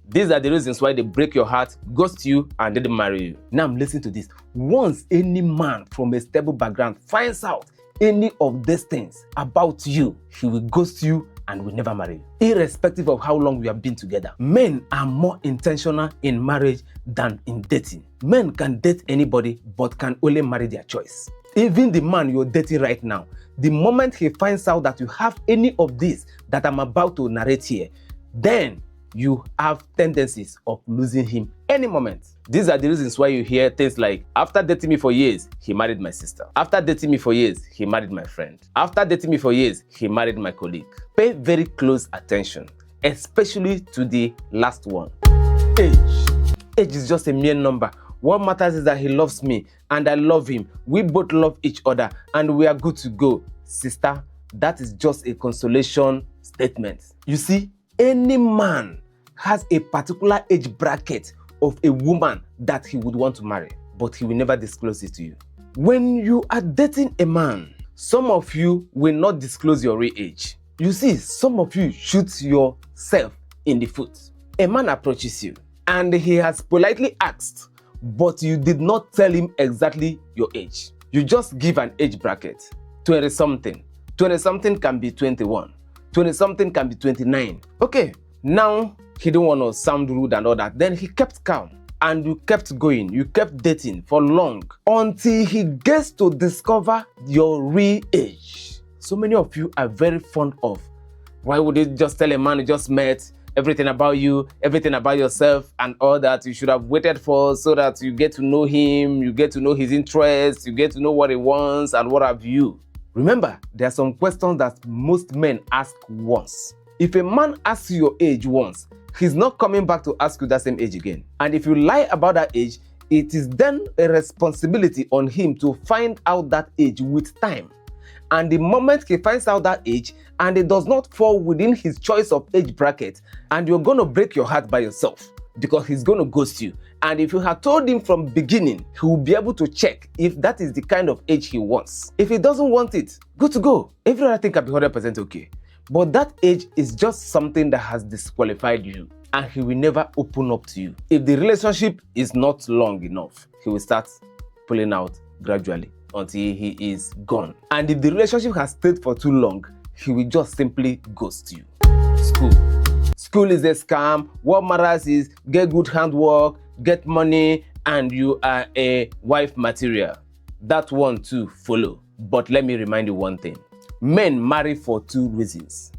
These are the reasons why they break your heart, ghost you, and didn't marry you. Now listen to this. Once any man from a stable background finds out any of these things about you, he will ghost you and will never marry you, irrespective of how long we have been together. Men are more intentional in marriage than in dating. Men can date anybody but can only marry their choice. Even the man you're dating right now, the moment he finds out that you have any of these that I'm about to narrate here, then you have tendencies of losing him any moment. These are the reasons why you hear things like, after dating me for years, he married my sister. After dating me for years, he married my friend. After dating me for years, he married my colleague. Pay very close attention, especially to the last one. Age. Age is just a mere number. What matters is that he loves me and I love him. We both love each other and we are good to go. Sister, that is just a consolation statement. You see, any man has a particular age bracket of a woman that he would want to marry, but he will never disclose it to you. When you are dating a man, some of you will not disclose your real age. You see, some of you shoot yourself in the foot. A man approaches you and he has politely asked, but you did not tell him exactly your age. You just give an age bracket. 20-something. 20-something can be 21. 20-something can be 29. Okay, now he didn't want to sound rude and all that. Then he kept calm and you kept going. You kept dating for long until he gets to discover your real age. So many of you are very fond of, why would you just tell a man you just met, everything about you, everything about yourself and all that? You should have waited for so that you get to know him, you get to know his interests, you get to know what he wants and what have you. Remember, there are some questions that most men ask once. If a man asks you your age once, he's not coming back to ask you that same age again. And if you lie about that age, it is then a responsibility on him to find out that age with time. And the moment he finds out that age and it does not fall within his choice of age bracket, and you're going to break your heart by yourself because he's going to ghost you. And if you had told him from beginning, he will be able to check if that is the kind of age he wants. If he doesn't want it, good to go. Every other thing can be 100% okay. But that age is just something that has disqualified you and he will never open up to you. If the relationship is not long enough, he will start pulling out gradually until he is gone. And if the relationship has stayed for too long, he will just simply ghost you. School. School is a scam. What matters is get good handwork, get money, and you are a wife material. That one too follow. But let me remind you one thing. Men marry for two reasons.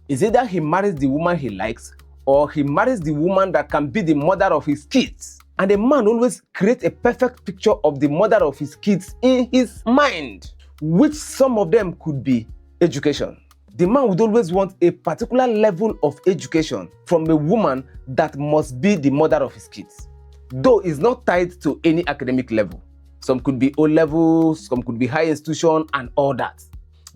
It's either he marries the woman he likes or he marries the woman that can be the mother of his kids. And a man always creates a perfect picture of the mother of his kids in his mind, which some of them could be education. The man would always want a particular level of education from a woman that must be the mother of his kids, though it's not tied to any academic level. Some could be O level, some could be high institution and all that.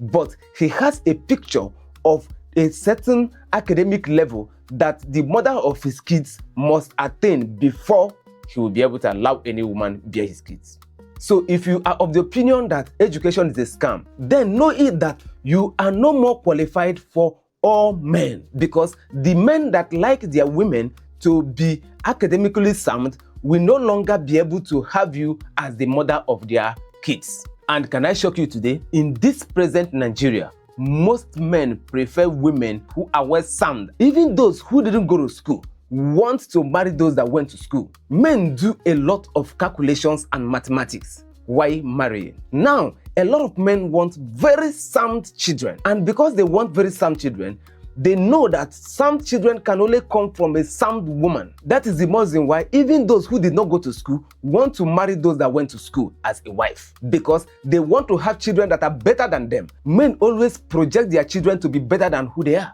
But he has a picture of a certain academic level that the mother of his kids must attain before he will be able to allow any woman bear his kids. So if you are of the opinion that education is a scam, then know it that you are no more qualified for all men, because the men that like their women to be academically sound will no longer be able to have you as the mother of their kids. And can I shock you today? In this present Nigeria, most men prefer women who are well sound. Even those who didn't go to school want to marry those that went to school. Men do a lot of calculations and mathematics while marrying. Now, a lot of men want very sound children. And because they want very sound children, they know that sound children can only come from a sound woman. That is the reason why even those who did not go to school want to marry those that went to school as a wife, because they want to have children that are better than them. Men always project their children to be better than who they are.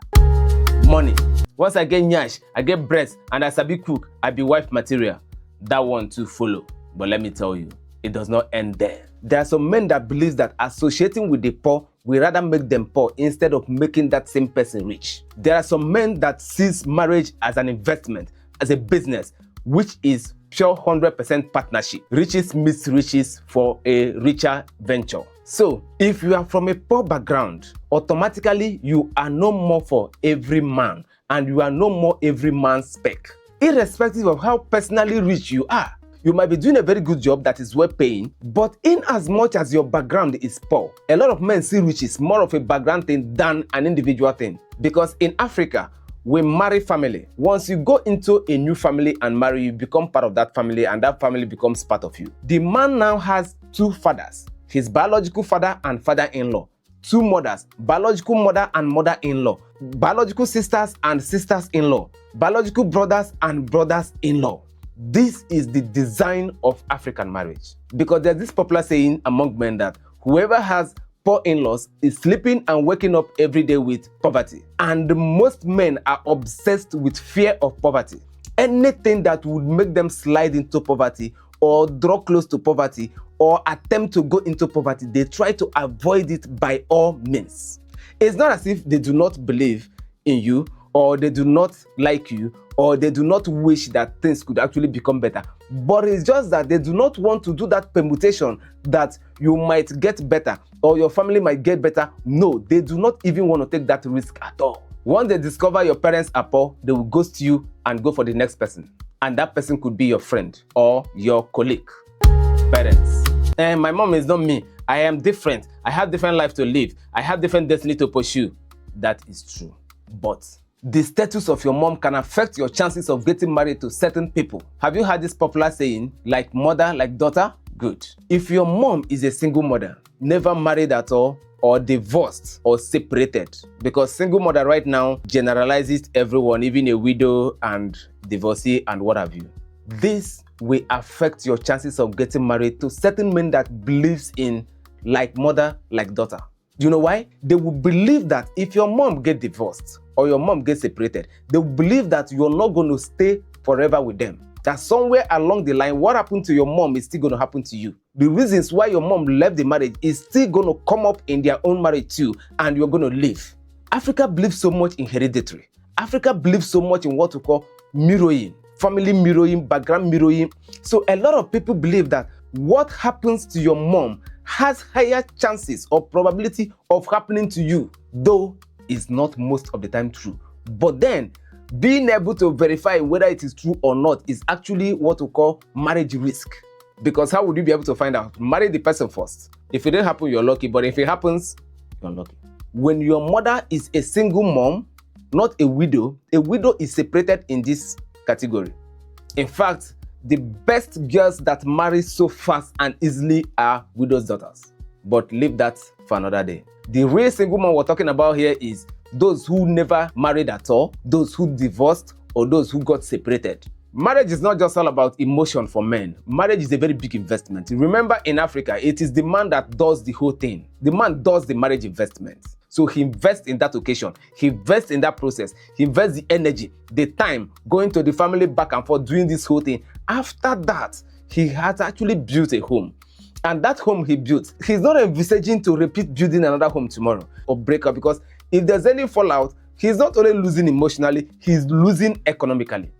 Money. Once I get nyash, I get breast, and as I be cook, I be wife material. That one too follow. But let me tell you, it does not end there. There are some men that believe that associating with the poor will rather make them poor instead of making that same person rich. There are some men that sees marriage as an investment, as a business, which is pure 100% partnership. Riches meets riches for a richer venture. So, if you are from a poor background, automatically you are no more for every man, and you are no more every man's spec. irrespective of how personally rich you are. You might be doing a very good job that is well paying, but in as much as your background is poor, a lot of men see riches more of a background thing than an individual thing. Because in Africa, we marry family. Once you go into a new family and marry, you become part of that family and that family becomes part of you. The man now has two fathers, his biological father and father-in-law, two mothers, biological mother and mother-in-law, biological sisters and sisters-in-law, biological brothers and brothers-in-law. This is the design of African marriage. Because there's this popular saying among men that whoever has poor in-laws is sleeping and waking up every day with poverty. And most men are obsessed with fear of poverty. Anything that would make them slide into poverty or draw close to poverty or attempt to go into poverty, they try to avoid it by all means. It's not as if they do not believe in you or they do not like you or they do not wish that things could actually become better. But it's just that they do not want to do that permutation that you might get better or your family might get better. No, they do not even want to take that risk at all. Once they discover your parents are poor, they will ghost you and go for the next person. And that person could be your friend or your colleague. Parents. And my mom is not me. I am different. I have different life to live. I have different destiny to pursue. That is true. But the status of your mom can affect your chances of getting married to certain people. Have you heard this popular saying, like mother, like daughter? Good. If your mom is a single mother, never married at all, or divorced, or separated, because single mother right now generalizes everyone, even a widow and divorcee and what have you. This will affect your chances of getting married to certain men that believes in like mother, like daughter. You know why? They will believe that if your mom gets divorced or your mom gets separated, they will believe that you're not going to stay forever with them. That somewhere along the line, what happened to your mom is still going to happen to you. The reasons why your mom left the marriage is still going to come up in their own marriage too, and you're going to live. Africa believes so much in hereditary. Africa believes so much in what we call mirroring, family mirroring, background mirroring. So a lot of people believe that what happens to your mom has higher chances or probability of happening to you, though it's not most of the time true. But then, being able to verify whether it is true or not is actually what we call marriage risk. Because how would you be able to find out? Marry the person first. If it didn't happen, you're lucky. But if it happens, you're lucky. When your mother is a single mom, not a widow is separated in this category. In fact, the best girls that marry so fast and easily are widows' daughters. But leave that for another day. The real single man we're talking about here is those who never married at all, those who divorced, or those who got separated. Marriage is not just all about emotion for men. Marriage is a very big investment. Remember, in Africa, it is the man that does the whole thing. The man does the marriage investment. So he invests in that occasion. He invests in that process. He invests the energy, the time, going to the family back and forth, doing this whole thing. After that, he has actually built a home. And that home he built, he's not envisaging to repeat building another home tomorrow or break up, because if there's any fallout, he's not only losing emotionally, he's losing economically.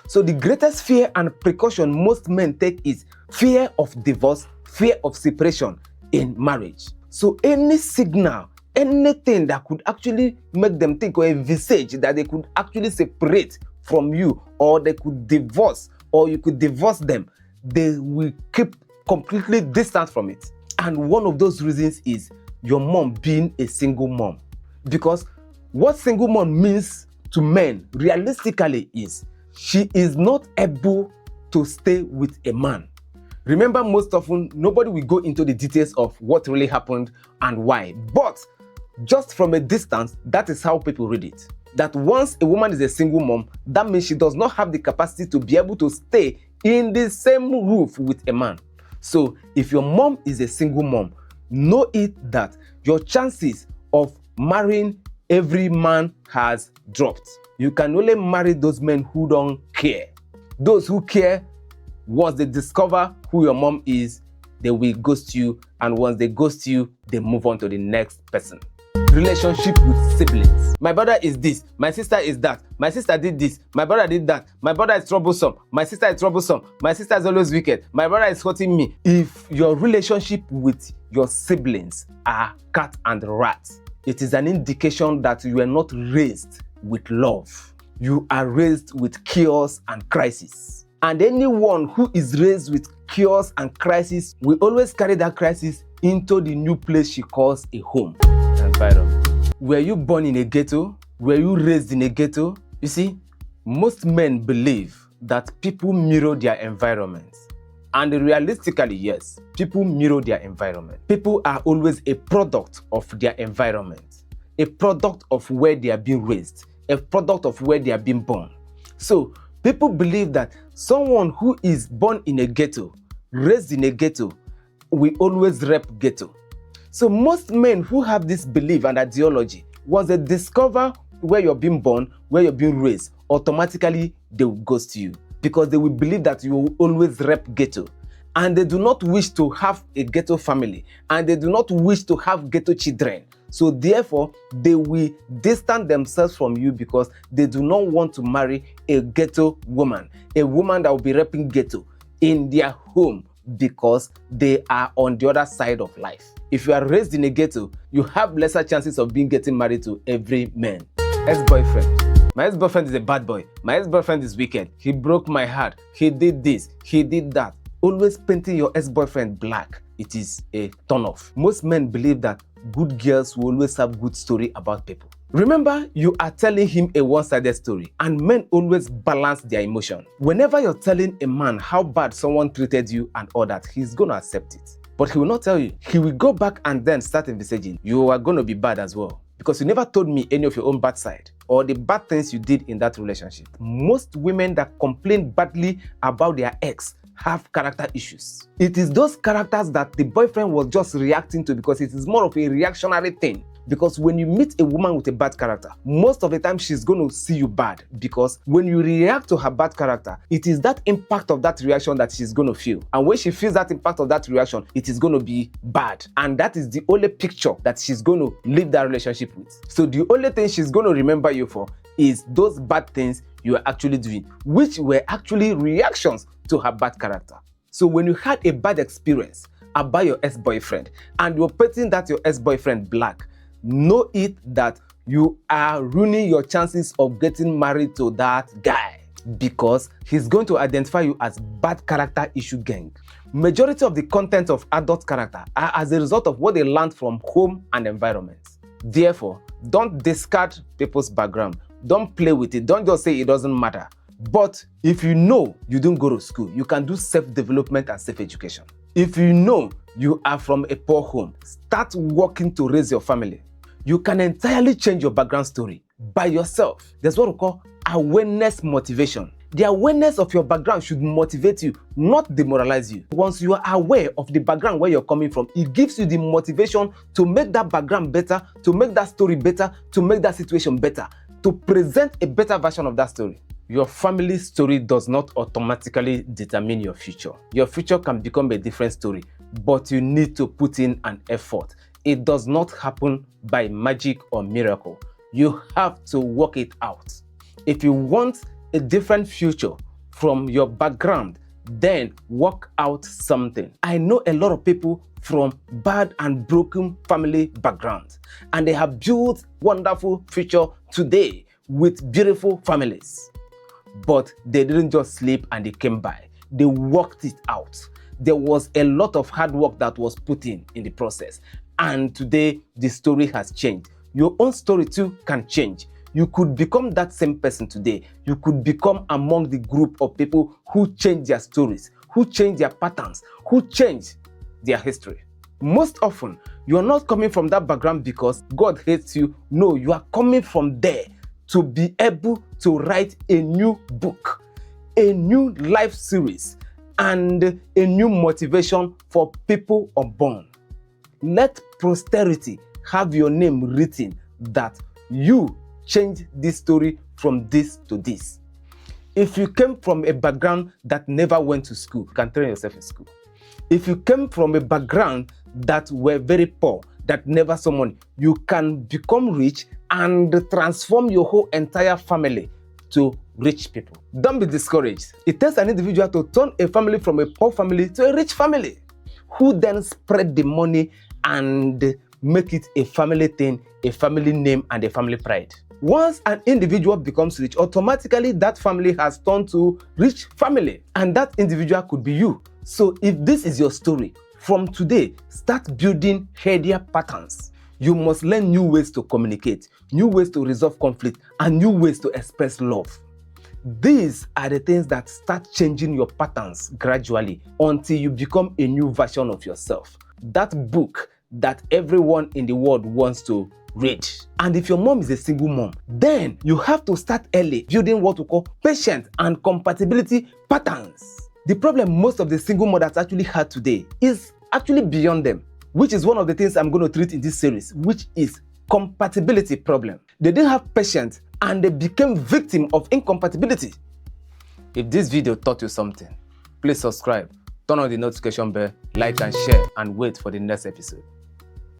So the greatest fear and precaution most men take is fear of divorce, fear of separation in marriage. So any signal, anything that could actually make them think or envisage that they could actually separate from you, or they could divorce, or you could divorce them, they will keep completely distant from it. And one of those reasons is your mom being a single mom. Because what single mom means to men realistically is she is not able to stay with a man. Remember, most often nobody will go into the details of what really happened and why, but just from a distance, that is how people read it. That once a woman is a single mom, that means she does not have the capacity to be able to stay in the same roof with a man. So if your mom is a single mom, know it that your chances of marrying every man has dropped. You can only marry those men who don't care. Those who care, once they discover who your mom is, they will ghost you, and once they ghost you, they move on to the next person. Relationship with siblings. My brother is this, my sister is that, my sister did this, my brother did that, my brother is troublesome, my sister is troublesome, my sister is always wicked, my brother is hurting me. If your relationship with your siblings are cat and rat, it is an indication that you were not raised with love. you are raised with chaos and crisis. And anyone who is raised with chaos and crisis will always carry that crisis into the new place she calls a home. Environment. Were you born in a ghetto? Were you raised in a ghetto? You see, most men believe that people mirror their environment. And realistically, yes, people mirror their environment. People are always a product of their environment, a product of where they are being raised, a product of where they are being born. So people believe that someone who is born in a ghetto, raised in a ghetto, will always rep ghetto. So most men who have this belief and ideology, once they discover where you're being born, where you're being raised, automatically they will ghost you, because they will believe that you will always rep ghetto. And they do not wish to have a ghetto family, and they do not wish to have ghetto children. So therefore, they will distance themselves from you because they do not want to marry a ghetto woman, a woman that will be repping ghetto in their home, because they are on the other side of life. If you are raised in a ghetto, you have lesser chances of getting married to every man. Ex-boyfriend. My ex-boyfriend is a bad boy. My ex-boyfriend is wicked. He broke my heart. He did this. He did that. Always painting your ex-boyfriend black. It is a turn-off. Most men believe that good girls will always have good story about people. Remember, you are telling him a one-sided story, and men always balance their emotion. Whenever you're telling a man how bad someone treated you and all that, he's going to accept it. But he will not tell you. He will go back and then start envisaging, you are going to be bad as well, because you never told me any of your own bad side or the bad things you did in that relationship. Most women that complain badly about their ex have character issues. It is those characters that the boyfriend was just reacting to, because it is more of a reactionary thing. Because when you meet a woman with a bad character, most of the time she's going to see you bad, because when you react to her bad character, it is that impact of that reaction that she's going to feel. And when she feels that impact of that reaction, it is going to be bad. And that is the only picture that she's going to leave that relationship with. So the only thing she's going to remember you for is those bad things you are actually doing, which were actually reactions to her bad character. So when you had a bad experience about your ex-boyfriend and you're painting that your ex-boyfriend black, know it that you are ruining your chances of getting married to that guy, because he's going to identify you as bad character issue gang. Majority of the content of adult character are as a result of what they learned from home and environment. Therefore, don't discard people's background. Don't play with it. Don't just say it doesn't matter. But if you know you didn't go to school, you can do self-development and self-education. If you know you are from a poor home, start working to raise your family. You can entirely change your background story by yourself. There's what we call awareness motivation. The awareness of your background should motivate you, not demoralize you. Once you are aware of the background where you're coming from, it gives you the motivation to make that background better, to make that story better, to make that situation better, to present a better version of that story. Your family story does not automatically determine your future. Your future can become a different story, but you need to put in an effort. It does not happen by magic or miracle. You have to work it out. If you want a different future from your background, then work out something. I know a lot of people from bad and broken family backgrounds, and they have built wonderful future today with beautiful families. But they didn't just sleep and they came by. They worked it out. There was a lot of hard work that was put in the process. And today, the story has changed. Your own story too can change. You could become that same person today. You could become among the group of people who change their stories, who change their patterns, who change their history. Most often, you're not coming from that background because God hates you. No, you are coming from there to be able to write a new book, a new life series, and a new motivation for people unborn. Let posterity have your name written that you changed this story from this to this. If you came from a background that never went to school, you can train yourself in school. If you came from a background that were very poor, that never saw money, you can become rich and transform your whole entire family to rich people. Don't be discouraged. It takes an individual to turn a family from a poor family to a rich family, who then spread the money and make it a family thing, a family name, and a family pride. Once an individual becomes rich, automatically that family has turned to rich family, and that individual could be you. So if this is your story, from today, start building healthier patterns. You must learn new ways to communicate, new ways to resolve conflict, and new ways to express love. These are the things that start changing your patterns gradually until you become a new version of yourself. That book that everyone in the world wants to read. And if your mom is a single mom, then you have to start early building what we call patience and compatibility patterns. The problem most of the single mothers actually have today is actually beyond them, which is one of the things I'm going to treat in this series, which is compatibility problem. They didn't have patience and they became victim of incompatibility. If this video taught you something, please subscribe, turn on the notification bell, like and share, and wait for the next episode.